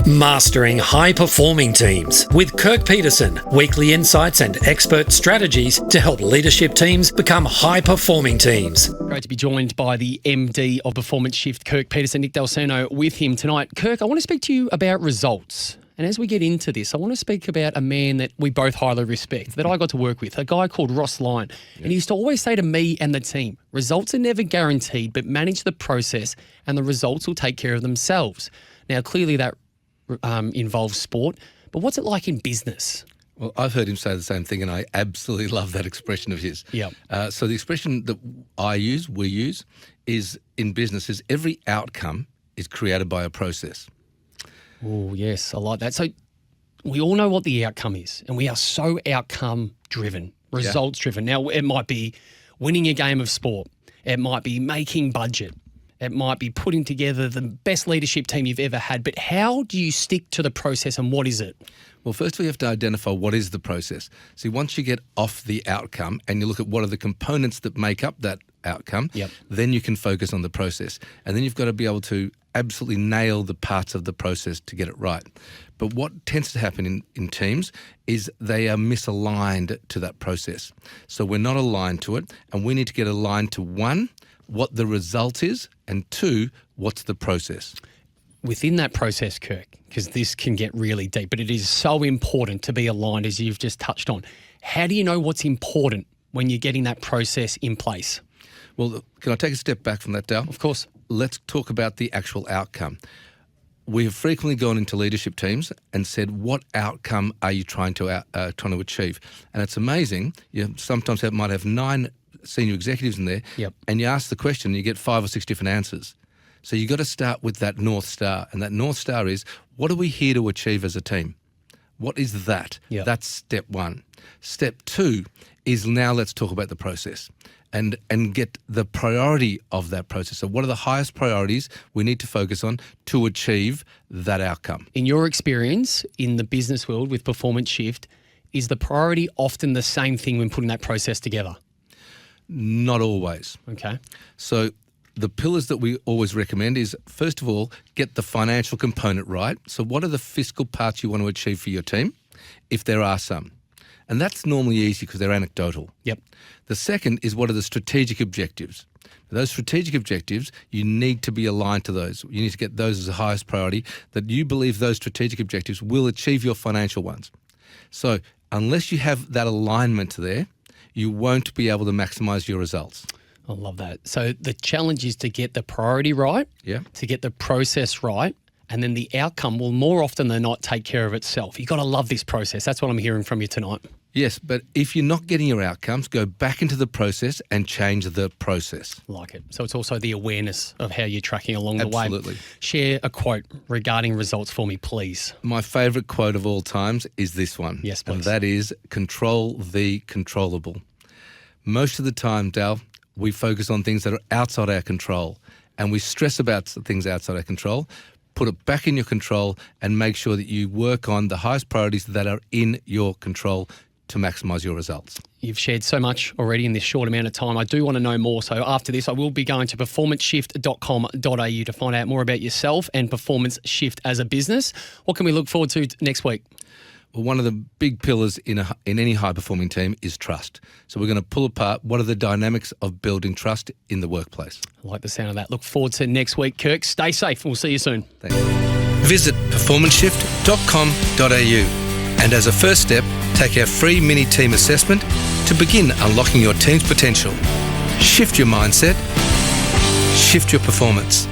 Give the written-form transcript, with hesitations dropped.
Mastering high-performing teams with Kirk Peterson, weekly insights and expert strategies to help leadership teams become high-performing teams. Great to be joined by the MD of Performance Shift, Kirk Peterson, Nick Dalsano, with him tonight. Kirk, I want to speak to you about results. And as we get into this, I want to speak about a man that we both highly respect, that I got to work with, a guy called Ross Lyon. And he used to always say to me and the team, results are never guaranteed, but manage the process and the results will take care of themselves. Now, clearly that involves sport, but what's it like in business? Well, I've heard him say the same thing, and I absolutely love that expression of his. Yeah. So the expression that we use, is in business is every outcome is created by a process. Oh, yes, I like that. So we all know what the outcome is, and we are so outcome-driven, results-driven. Now, it might be winning a game of sport. It might be making budget. It might be putting together the best leadership team you've ever had. But how do you stick to the process, and what is it? Well, first we have to identify what is the process. See, once you get off the outcome and you look at what are the components that make up that outcome, then you can focus on the process. And then you've got to be able to absolutely nail the parts of the process to get it right. But what tends to happen in teams is they are misaligned to that process. So we're not aligned to it, and we need to get aligned to, one, what the result is, and two, what's the process. Within that process, Kirk, because this can get really deep, but it is so important to be aligned, as you've just touched on. How do you know what's important when you're getting that process in place? Well, can I take a step back from that, Dal? Of course. Let's talk about the actual outcome. We have frequently gone into leadership teams and said, what outcome are you trying to achieve? And it's amazing. You sometimes might have 9 senior executives in there, and you ask the question and you get 5 or 6 different answers. So you've got to start with that North Star, and that North Star is, what are we here to achieve as a team? What is that? That's step 1. Step 2 is, now let's talk about the process and get the priority of that process. So what are the highest priorities we need to focus on to achieve that outcome? In your experience in the business world with Performance Shift, is the priority often the same thing when putting that process together? Not always. Okay. So the pillars that we always recommend is, first of all, get the financial component right. So what are the fiscal parts you want to achieve for your team, if there are some? And that's normally easy because they're anecdotal. The second is, what are the strategic objectives? Those strategic objectives, you need to be aligned to those. You need to get those as the highest priority, that you believe those strategic objectives will achieve your financial ones. So unless you have that alignment there, you won't be able to maximize your results. I love that. So the challenge is to get the priority right, to get the process right, and then the outcome will more often than not take care of itself. You've got to love this process. That's what I'm hearing from you tonight. Yes, but if you're not getting your outcomes, go back into the process and change the process. Like it. So it's also the awareness of how you're tracking along the way. Absolutely. Share a quote regarding results for me, please. My favourite quote of all times is this one. Yes, please. And that is, control the controllable. Most of the time, Dal, we focus on things that are outside our control, and we stress about things outside our control. Put it back in your control and make sure that you work on the highest priorities that are in your control to maximise your results. You've shared so much already in this short amount of time. I do want to know more. So after this, I will be going to performanceshift.com.au to find out more about yourself and Performance Shift as a business. What can we look forward to next week? Well, one of the big pillars in any high-performing team is trust. So we're going to pull apart what are the dynamics of building trust in the workplace. I like the sound of that. Look forward to next week, Kirk. Stay safe. We'll see you soon. Thanks. Visit performanceshift.com.au, and as a first step, take our free mini team assessment to begin unlocking your team's potential. Shift your mindset, shift your performance.